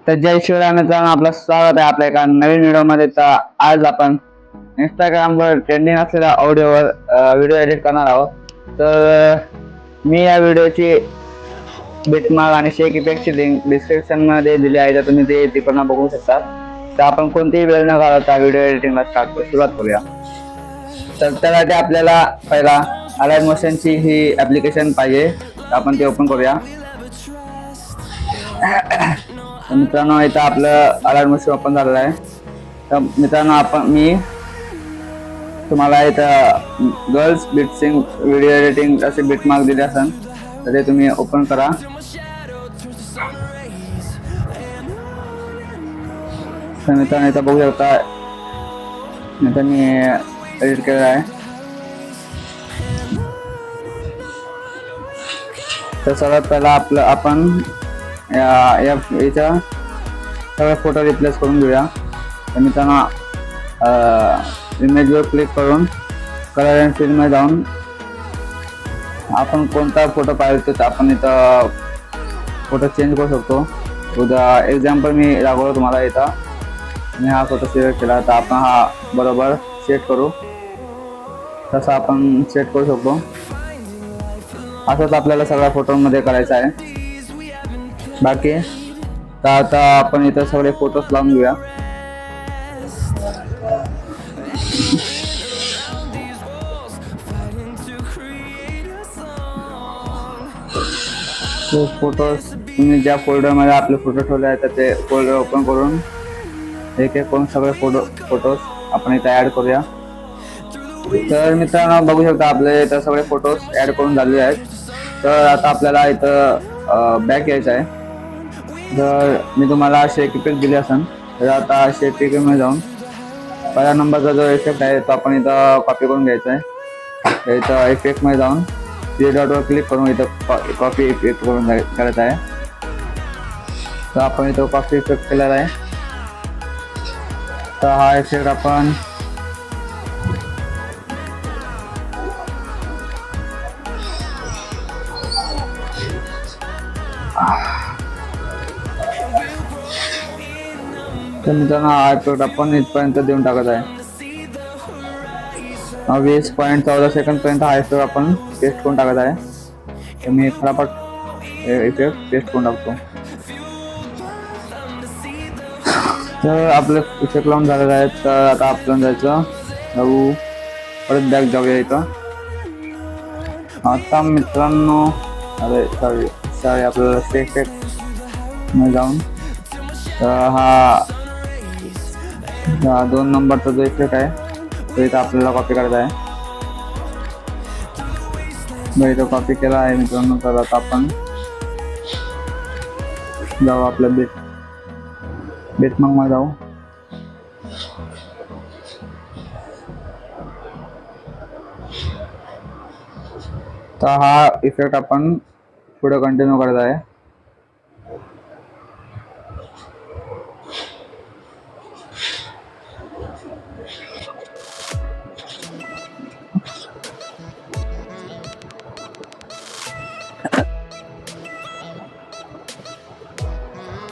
तर जय शिवराय मित्रांनो, आपलं स्वागत आहे आपल्या एका नवीन व्हिडिओमध्ये. तर आज आपण इंस्टाग्रामवर ट्रेंडिंग असलेल्या ऑडिओवर व्हिडिओ एडिट करणार आहोत. तर मी या व्हिडिओची बिटमार्क आणि शेक इफेक्टची लिंक डिस्क्रिप्शन मध्ये दिली आहे, तर तुम्ही ते तिकडनं बघू शकता. तर आपण कोणतीही वेळ न घालवता व्हिडिओ एडिटिंगला सुरुवात करूया. तर त्यासाठी आपल्याला पहिला अलाइन मोशनची ही ॲप्लिकेशन पाहिजे, तर आपण ते ओपन करूया. मित्रांनो, इथं आपलं अलाइन मोशन ओपन झालेलं आहे. तर मित्रांनो, मी तुम्हाला इथं गर्ल्स बिटसिंग व्हिडिओ एडिटिंग असे बिटमार्क दिले असेल, तर ते तुम्ही ओपन करा. तर मित्रांनो, इथं बघू शकता इथं मी एडिट केलेलं आहे. तर सर्वात पहिला आपण याचा सगळे फोटो रिप्लेस करून घेऊया. तर मित्रांनो, इमेजवर क्लिक करून कलर अँड फिल्डमध्ये जाऊन आपण कोणता फोटो पाहिजे तर आपण इथं फोटो चेंज करू शकतो. उद्या एक्झाम्पल मी दाखवतो तुम्हाला. इथं मी हा फोटो सिलेक्ट केला, तर आपण हा बरोबर सेट करू. तसा आपण सेट करू शकतो. असंच आपल्याला सगळ्या फोटोमध्ये करायचं आहे. बाकी तर आता आपण इथं सगळे फोटोज लावून घेऊया. फोटोज तुम्ही ज्या फोल्डरमध्ये आपले फोटो ठेवले आहेत, तर ते फोल्डर ओपन करून एक एक करून सगळे फोटोज आपण इथं ॲड करूया. तर मित्रांनो, बघू शकता आपले इथं सगळे फोटोज ॲड करून झालेले आहेत. तर आता आपल्याला इथं बॅक यायचं आहे. जर मी तुम्हाला शेक इफेक्ट दिली असेल, तर आता शेक इफेक्टमध्ये जाऊन पहिला नंबरचा जो इफेक्ट आहे तो आपण इथं कॉपी करून घ्यायचा आहे. इथं इफेक्टमध्ये जाऊन थ्री डॉटवर क्लिक करून इथं कॉपी इफेक्ट करून करायचं आहे. तर आपण इथं कॉपी इफेक्ट केलेला आहे. तर हा इफेक्ट आपण तर मित्रांनो, हा इफेक्ट आपण इथपर्यंत देऊन टाकत आहे. 20.14 सेकंड हा इफेक्ट आपण पेस्ट करून टाकत आहे. तर मी फटाफट इफेक्ट पेस्ट करून टाकतो. तर आपलं इफेक्ट लावून झालेलं आहे. तर आता आपण जायचं परत बॅक जाऊया. इथं आता मित्रांनो, सॉरी आपल्याला इफेक्ट मध्ये जाऊन हा 2 नंबरचा जो इफेक्ट आहे तो इथं आपल्याला कॉपी करायचा आहे. मी इथं कॉपी केला आहे मित्रांनो. तर आता आपण जाऊ आपल्या बिटमार्क मध्ये जाऊ. तर हा इफेक्ट आपण पुढे कंटिन्यू करायचा आहे.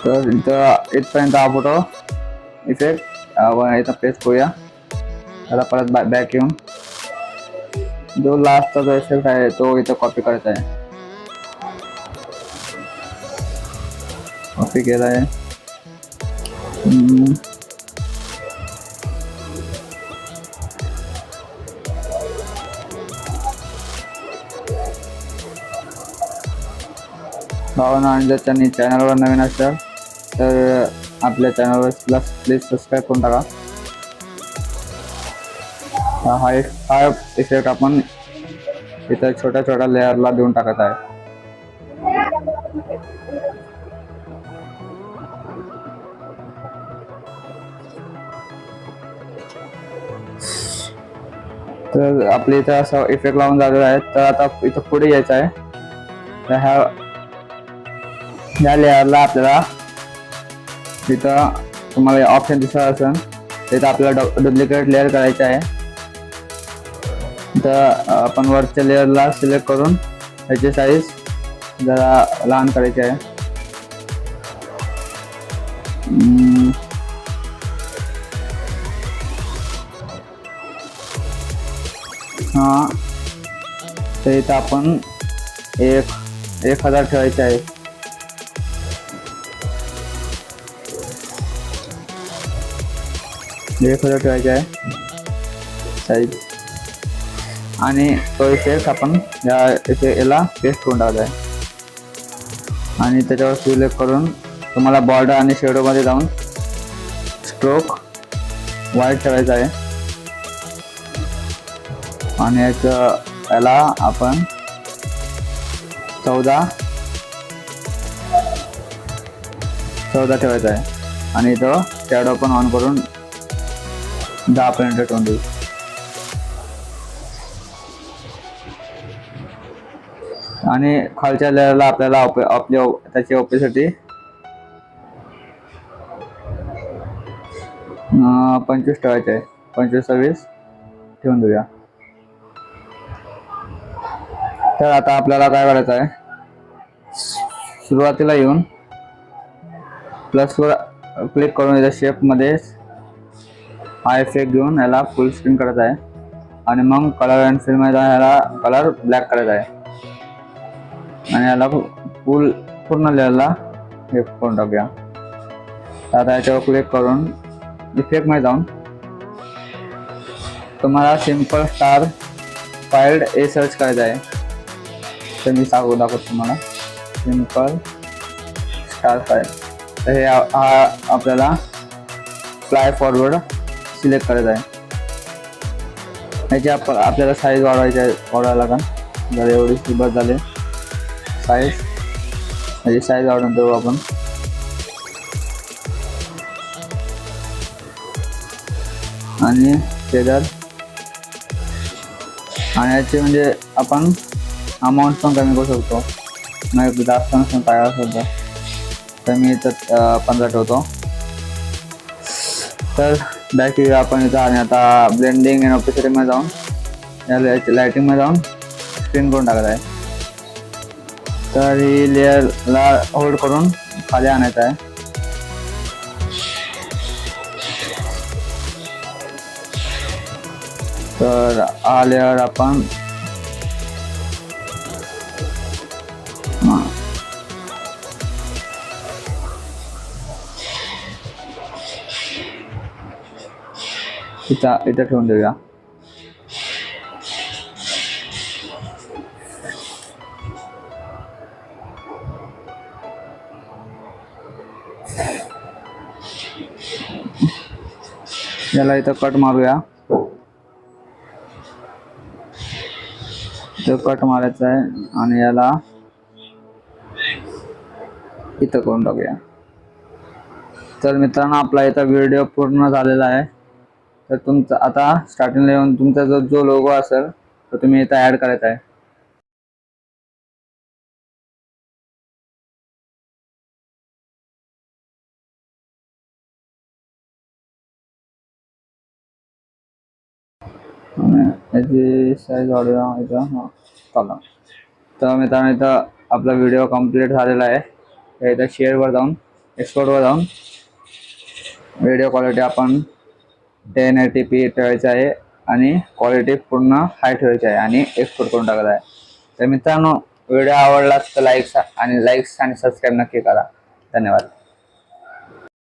तर इथपर्यंत हा फोटो इफेक्ट आपण इथं पेस्ट करूया. आता परत बॅक येऊन जो लास्टचा जो इफेक्ट आहे तो इथं कॉपी करायचा आहे. कॉपी केला आहे. भावना आणि जर त्यांनी चॅनलवर नवीन असेल तर आपल्या चॅनलवर प्लीज सबस्क्राईब करून टाका. हा इफेक्ट आपण इथं छोट्या छोट्या लेअरला देऊन टाकत आहे. तर आपल्या इथं असं इफेक्ट लावून झालेला आहे. तर आता इथं पुढे यायचं आहे. तर ह्या लेअरला आपल्याला इथं तुम्हाला ऑप्शन दिसत असेल, तिथं आपल्याला डुप्लिकेट लेअर करायचे आहे. तर आपण वरच्या लेअरला सिलेक्ट करून ह्याची साईज जरा लहान करायची आहे. हा, तर इथं आपण 1000 ठेवायचे आहे. ठेवायचे आहे साईज. आणि तो इफेक्ट आपण याला पेस्ट करून टाकायचा आहे. आणि त्याच्यावर सिलेक्ट करून तुम्हाला बॉर्डर आणि शेडो मध्ये जाऊन स्ट्रोक व्हाईट ठेवायचा आहे. आणि याला आपण 14 ठेवायचा आहे. आणि तो शॅडो पण ऑन करून 10 पर्यंत ठेवून देऊ. आणि खालच्या लेअरला आपल्याला त्याची ओपीसाठी 25 ठेवायचे आहे. 25-26 ठेवून देऊया. तर आता आपल्याला काय करायचं आहे, सुरुवातीला येऊन प्लसवर क्लिक करून याच्या शेपमध्ये हा इफेक्ट घेऊन याला फुल स्क्रीन करायचा आहे. आणि मग कलर अँड फिल मध्ये ह्याला कलर ब्लॅक करायचा आहे. आणि याला पूर्ण लेअरला हे करून टाकूया. आता याच्यावर क्लिक करून इफेक्ट मध्ये जाऊन तुम्हाला सिंपल स्टार फाइल्ड ए सर्च करायचा आहे. तर मी दाखवतो तुम्हाला सिंपल स्टार फाइल. तर हे आपल्याला फ्लाय फॉरवर्ड सिलेक्ट करायचं आहे. याची आपल्याला साईज वाढवायला लागेल. जर एवढी सुरुवात झाली साईज, याची साईज वाढवून देऊ आपण. आणि शेडर आणि याची म्हणजे आपण अमाऊंट पण कमी करू शकतो. नाही जास्त नसून काय असेल तर मी इथं 15 ठेवतो. तर बॅक येऊया आपण इथं. आणि आता ब्लेंडिंग अँड ऑपेसिटी मध्ये जाऊन लाइटिंग मध्ये जाऊन स्क्रीन करून टाकायचं आहे. तर ही लेअरला होल्ड करून खाली आणायचं आहे. तर हा लेअर आपण इथं ठेवून देऊया. याला इथं कट मारूया. इथं कट मारायचं आहे आणि याला इथं करून टाकूया. तर मित्रांनो, आपला इथं व्हिडिओ पूर्ण झालेला आहे. तर तुमचा आता स्टार्टिंगला येऊन तुमचा जो लोगो असेल तो तुम्ही इथं ऍड करायचा आहे. याची साईज वाढूया इथं. हां, चला. तर मित्रांनो, इथं आपला व्हिडिओ कंप्लीट झालेला आहे. तर इथं शेअरवर जाऊन एक्सपोर्टवर जाऊन व्हिडिओ क्वालिटी आपण 1080p ठेवायचं आहे आणि क्वालिटी पूर्ण हाय ठेवायची आहे आणि एक्सपोर्ट करून टाकायचं आहे. तर मित्रांनो, व्हिडिओ आवडला तर लाईक आणि सबस्क्राईब नक्की करा. धन्यवाद.